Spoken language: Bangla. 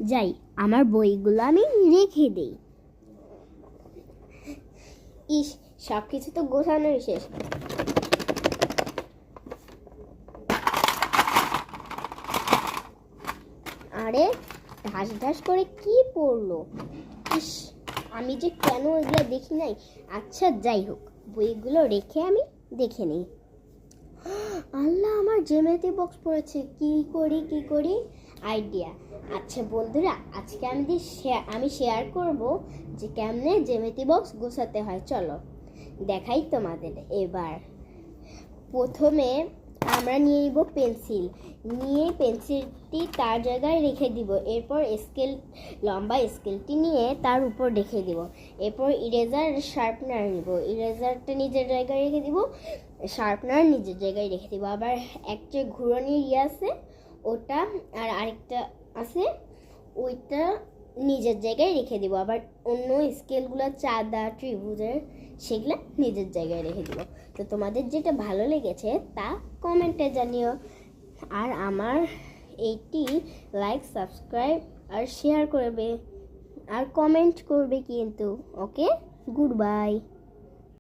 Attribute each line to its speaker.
Speaker 1: যাই, আমার বইগুলো আমি রেখে দেই। ইস, সব কিছু তো গোছানোই শেষ। আরে ঢাস ঢাস করে কি পড়লো! ইস, আমি যে কেন এগুলো দেখি নাই। আচ্ছা যাই হোক, বইগুলো রেখে আমি দেখে নিই। আল্লাহ, আমার জ্যামিতি বক্স পড়েছে। কি করি আইডিয়া। আচ্ছা বন্ধুরা, আজকে আমি শেয়ার করব যে কেমনে জ্যামিতি বক্স গোছাতে হয়। চলো দেখাই তোমাদের। এবার প্রথমে আমরা নিয়ে নিব পেন্সিল। নিয়ে পেন্সিলটি তার জায়গায় রেখে দিব। এরপর লম্বা স্কেলটি নিয়ে তার উপর রেখে দিব। এরপর ইরেজার শার্পনার নিব। ইরেজারটা নিজের জায়গায় রেখে দিব, শার্পনার নিজের জায়গায় রেখে দিব। আবার একটা ঘুরানির আছে ওটা, আর আরেকটা আছে ওইটা নিজের জায়গায় রেখে দিব। আবার অন্য স্কেলগুলো চাঁদা, ত্রিভুজের, সেগুলো নিজের জায়গায় রেখে দিব। তো তোমাদের যেটা ভালো লেগেছে তা কমেন্টে জানিও। আর আমার এইটি লাইক, সাবস্ক্রাইব আর শেয়ার করবে, আর কমেন্ট করবে কিন্তু। ওকে, গুড বাই।